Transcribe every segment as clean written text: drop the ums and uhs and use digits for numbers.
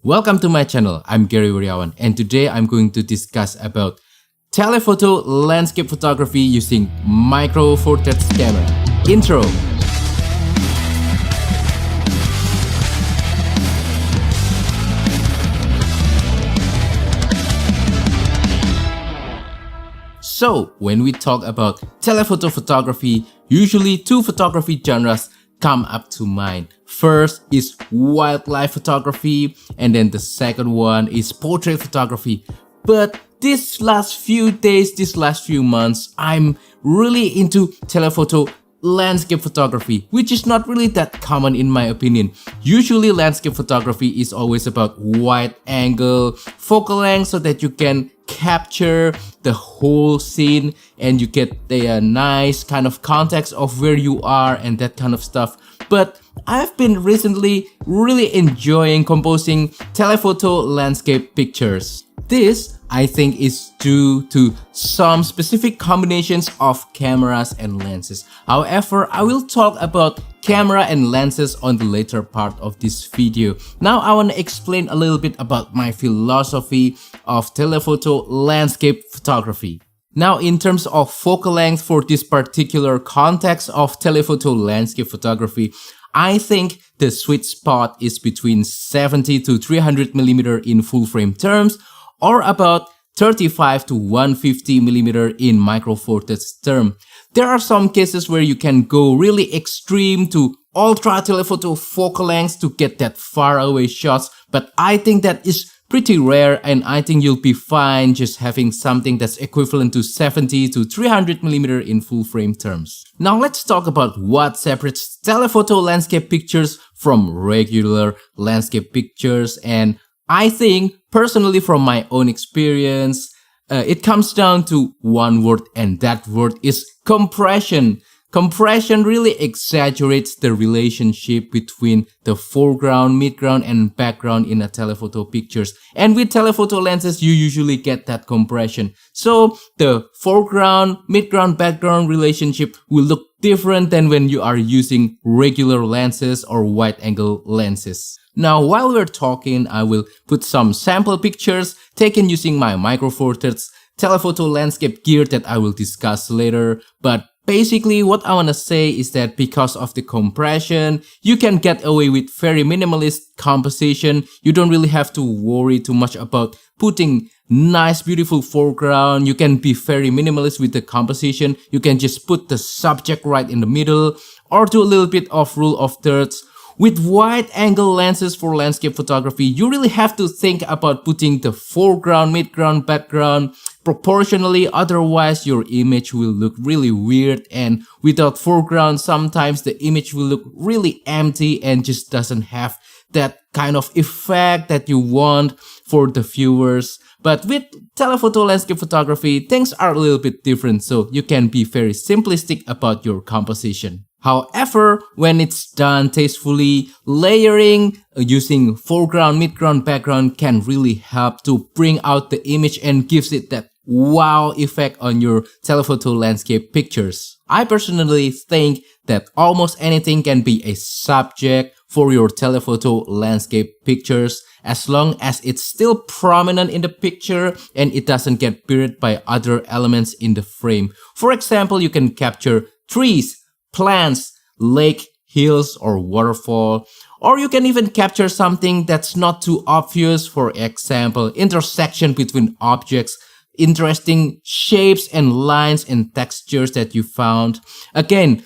Welcome to my channel. I'm Gary Wiryawan, and today I'm going to discuss about telephoto landscape photography using micro four thirds camera. Intro. So, when we talk about telephoto photography, usually two photography genres come up to mind. First is wildlife photography, and then the second one is portrait photography. But these last few days, these last few months, I'm really into telephoto landscape photography, which is not really that common in my opinion. Usually landscape photography is always about wide angle, focal length, so that you can capture the whole scene and you get the nice kind of context of where you are and that kind of stuff. But I've been recently really enjoying composing telephoto landscape pictures. This, I think, is due to some specific combinations of cameras and lenses. However, I will talk about camera and lenses on the later part of this video. Now I want to explain a little bit about my philosophy of telephoto landscape photography. Now, in terms of focal length for this particular context of telephoto landscape photography, I think the sweet spot is between 70 to 300mm in full frame terms, or about 35 to 150mm in micro four thirds term. There are some cases where you can go really extreme to ultra telephoto focal lengths to get that far away shots, but I think that is pretty rare, and I think you'll be fine just having something that's equivalent to 70 to 300mm in full frame terms. Now let's talk about what separates telephoto landscape pictures from regular landscape pictures, and I think personally from my own experience, it comes down to one word, and that word is compression. Compression really exaggerates the relationship between the foreground, midground, and background in a telephoto pictures. And with telephoto lenses, you usually get that compression. So the foreground, midground, background relationship will look different than when you are using regular lenses or wide angle lenses. Now, while we're talking, I will put some sample pictures taken using my micro four thirds telephoto landscape gear that I will discuss later. But basically, what I want to say is that because of the compression, you can get away with very minimalist composition. You don't really have to worry too much about putting nice, beautiful foreground. You can be very minimalist with the composition. You can just put the subject right in the middle or do a little bit of rule of thirds. With wide angle lenses for landscape photography, you really have to think about putting the foreground, midground, background proportionally, otherwise your image will look really weird, and without foreground sometimes the image will look really empty and just doesn't have that kind of effect that you want for the viewers. But with telephoto landscape photography, things are a little bit different, so you can be very simplistic about your composition. However, when it's done tastefully, layering using foreground, midground, background can really help to bring out the image and gives it that wow effect on your telephoto landscape pictures. I personally think that almost anything can be a subject for your telephoto landscape pictures as long as it's still prominent in the picture and it doesn't get buried by other elements in the frame. For example, you can capture trees, plants, lake, hills, or waterfall. Or you can even capture something that's not too obvious, for example, intersection between objects, interesting shapes and lines and textures that you found. Again,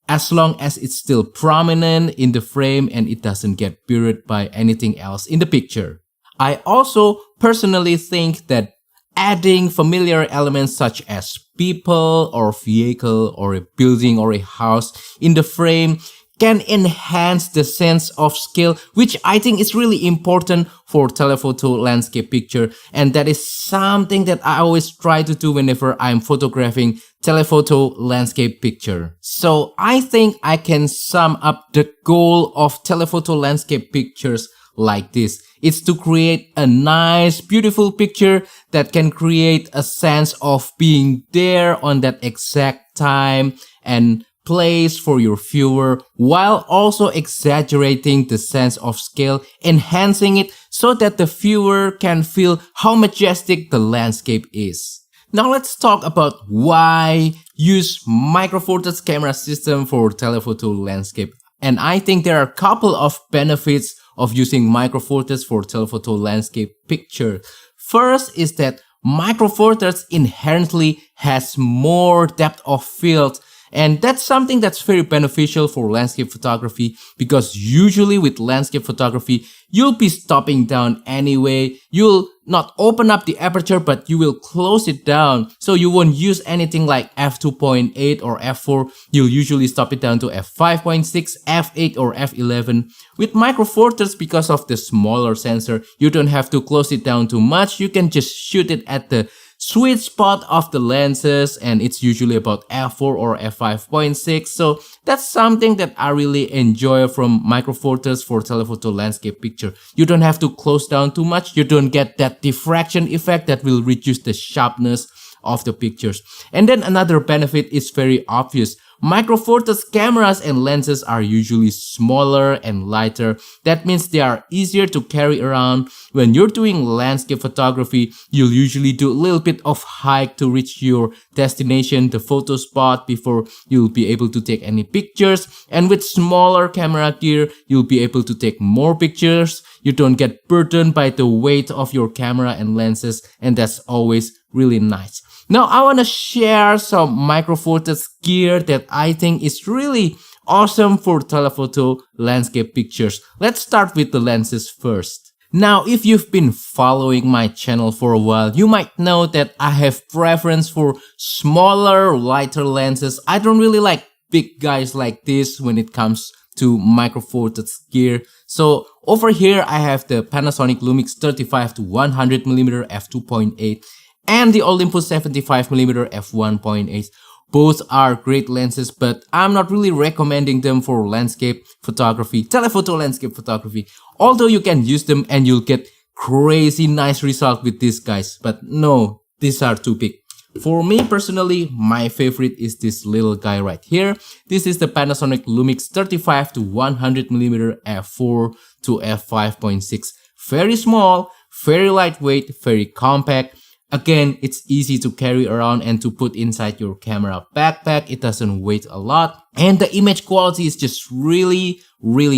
as long as it's still prominent in the frame and it doesn't get buried by anything else in the picture. I also personally think that adding familiar elements such as people or vehicle or a building or a house in the frame can enhance the sense of scale, which I think is really important for telephoto landscape picture, and that is something that I always try to do whenever I'm photographing telephoto landscape picture. So I think I can sum up the goal of telephoto landscape pictures like this. It's to create a nice, beautiful picture that can create a sense of being there on that exact time and place for your viewer while also exaggerating the sense of scale, enhancing it so that the viewer can feel how majestic the landscape is. Now let's talk about why use Micro Four Thirds camera system for telephoto landscape. And I think there are a couple of benefits of using Micro Four Thirds for telephoto landscape picture. First is that Micro Four Thirds inherently has more depth of field, and that's something that's very beneficial for landscape photography, because usually with landscape photography you'll be stopping down anyway. You'll not open up the aperture, but you will close it down, so you won't use anything like f2.8 or f4. You'll usually stop it down to f5.6, f8 or f11. With Micro Four Thirds, because of the smaller sensor, you don't have to close it down too much. You can just shoot it at the sweet spot of the lenses, and it's usually about f4 or f5.6. So that's something that I really enjoy from Micro Four Thirds for telephoto landscape picture. You don't have to close down too much. You don't get that diffraction effect that will reduce the sharpness of the pictures. And then another benefit is very obvious. Micro Four Thirds cameras and lenses are usually smaller and lighter. That means they are easier to carry around. When you're doing landscape photography, you'll usually do a little bit of hike to reach your destination, the photo spot, before you'll be able to take any pictures. And with smaller camera gear, you'll be able to take more pictures. You don't get burdened by the weight of your camera and lenses, and that's always really nice. Now I want to share some Micro Four Thirds gear that I think is really awesome for telephoto landscape pictures. Let's start with the lenses first. Now, if you've been following my channel for a while, you might know that I have preference for smaller, lighter lenses. I don't really like big guys like this when it comes to Micro Four Thirds gear. So over here I have the Panasonic Lumix 35 to 100mm f2.8 and the Olympus 75mm f1.8. Both are great lenses, but I'm not really recommending them for landscape photography, telephoto landscape photography. Although you can use them and you'll get crazy nice result with these guys, but no, these are too big. For me personally, my favorite is this little guy right here. This is the Panasonic Lumix 35 to 100mm f4 to f5.6. Very small, very lightweight, very compact. Again, it's easy to carry around and to put inside your camera backpack. It doesn't weigh a lot. And the image quality is just really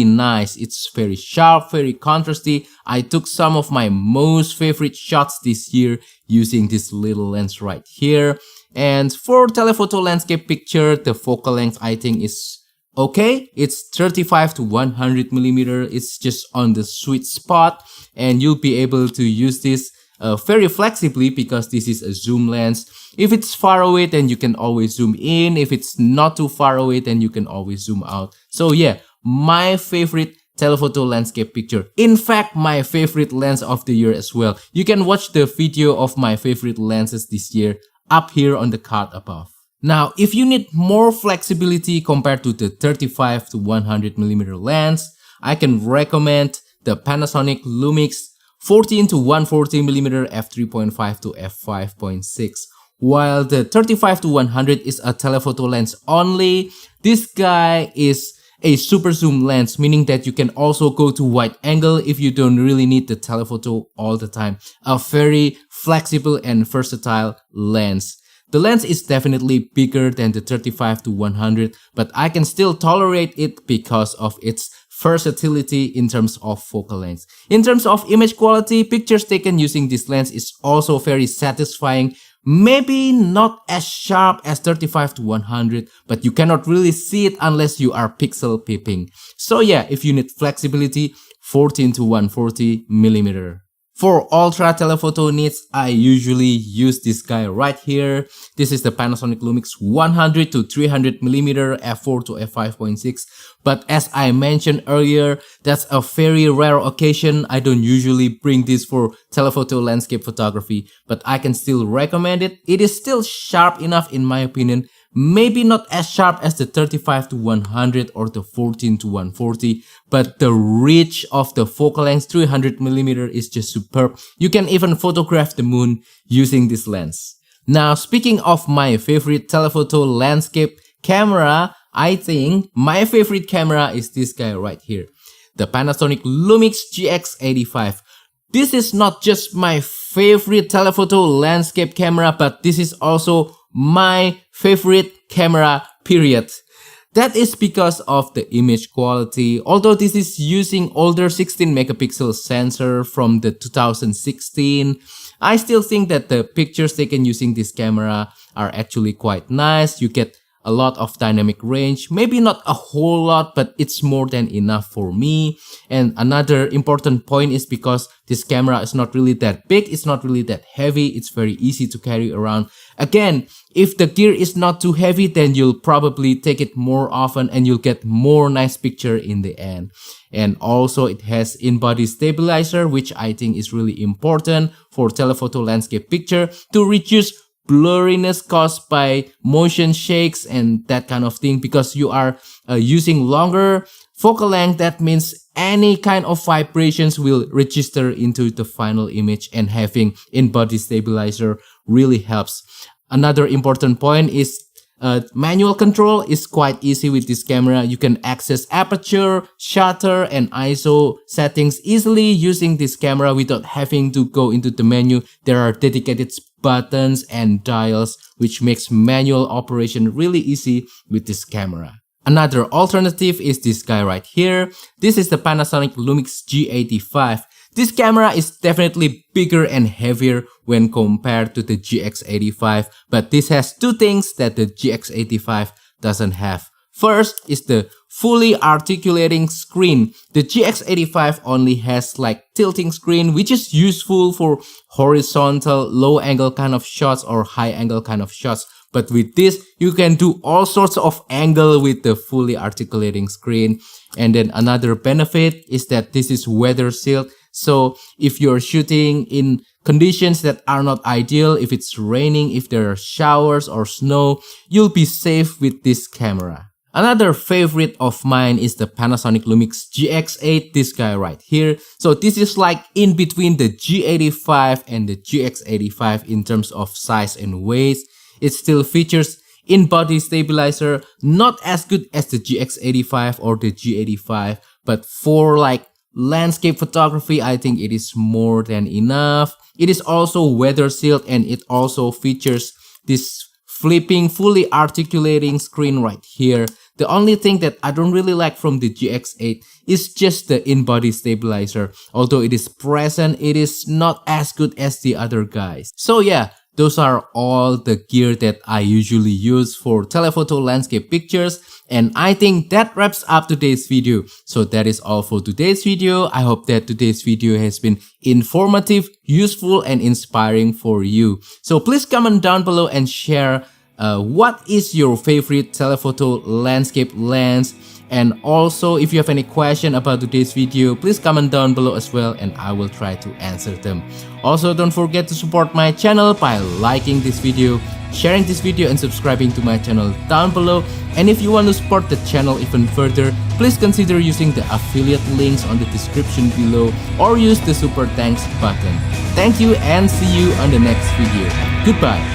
nice. It's very sharp, very contrasty. I took some of my most favorite shots this year using this little lens right here. And for telephoto landscape picture, the focal length I think is okay. It's 35 to 100mm. It's just on the sweet spot, and you'll be able to use this very flexibly because this is a zoom lens. If it's far away, then you can always zoom in. If it's not too far away, then you can always zoom out. So yeah, my favorite telephoto landscape picture. In fact, my favorite lens of the year as well. You can watch the video of my favorite lenses this year up here on the card above. Now, if you need more flexibility compared to the 35 to 100mm lens, I can recommend the Panasonic Lumix 14 to 140mm f3.5 to f5.6. While the 35 to 100 is a telephoto lens only, this guy is a super zoom lens, meaning that you can also go to wide angle if you don't really need the telephoto all the time. A very flexible and versatile lens. The lens is definitely bigger than the 35 to 100, but I can still tolerate it because of its versatility in terms of focal length. In terms of image quality, pictures taken using this lens is also very satisfying. Maybe not as sharp as 35 to 100, but you cannot really see it unless you are pixel peeping. So yeah, if you need flexibility, 14 to 140mm. For ultra telephoto needs, I usually use this guy right here. This is the Panasonic Lumix 100 to 300mm f4 to f5.6. But as I mentioned earlier, that's a very rare occasion. I don't usually bring this for telephoto landscape photography, but I can still recommend it. It is still sharp enough in my opinion. Maybe not as sharp as the 35 to 100 or the 14 to 140, but the reach of the focal length 300mm is just superb. You can even photograph the moon using this lens. Now, speaking of my favorite telephoto landscape camera, I think my favorite camera is this guy right here, the Panasonic Lumix GX85. This is not just my favorite telephoto landscape camera, but this is also my favorite camera, period. That is because of the image quality. Although this is using older 16 megapixel sensor from the 2016, I still think that the pictures taken using this camera are actually quite nice. You get a lot of dynamic range, maybe not a whole lot, but it's more than enough for me. And another important point is because this camera is not really that big, it's not really that heavy, it's very easy to carry around. Again, if the gear is not too heavy, then you'll probably take it more often and you'll get more nice picture in the end. And also it has in-body stabilizer, which I think is really important for telephoto landscape picture to reduce blurriness caused by motion shakes and that kind of thing, because you are using longer focal length. That means any kind of vibrations will register into the final image, and having in-body stabilizer really helps. Another important point is manual control is quite easy with this camera. You can access aperture, shutter, and ISO settings easily using this camera without having to go into the menu. There are dedicated buttons and dials, which makes manual operation really easy with this camera. Another alternative is this guy right here. This is the Panasonic Lumix G85. This camera is definitely bigger and heavier when compared to the GX85, but this has two things that the GX85 doesn't have. First is the fully articulating screen. The GX85 only has like tilting screen, which is useful for horizontal, low angle kind of shots or high angle kind of shots. But with this, you can do all sorts of angle with the fully articulating screen. And then another benefit is that this is weather sealed. So if you're shooting in conditions that are not ideal, if it's raining, if there are showers or snow, you'll be safe with this camera. Another favorite of mine is the Panasonic Lumix GX8, this guy right here. So this is like in between the G85 and the GX85 in terms of size and weight. It still features in-body stabilizer, not as good as the GX85 or the G85, but for like landscape photography, I think it is more than enough. It is also weather sealed, and it also features this flipping, fully articulating screen right here. The only thing that I don't really like from the GX8 is just the in-body stabilizer. Although it is present, it is not as good as the other guys. So yeah, those are all the gear that I usually use for telephoto landscape pictures. And I think that wraps up today's video. So that is all for today's video. I hope that today's video has been informative, useful, and inspiring for you. So please comment down below and share what is your favorite telephoto landscape lens. And also, if you have any question about today's video, please comment down below as well, and I will try to answer them. Also, don't forget to support my channel by liking this video, sharing this video, and subscribing to my channel down below. And if you want to support the channel even further, please consider using the affiliate links on the description below, or use the super thanks button. Thank you, and see you on the next video. Goodbye.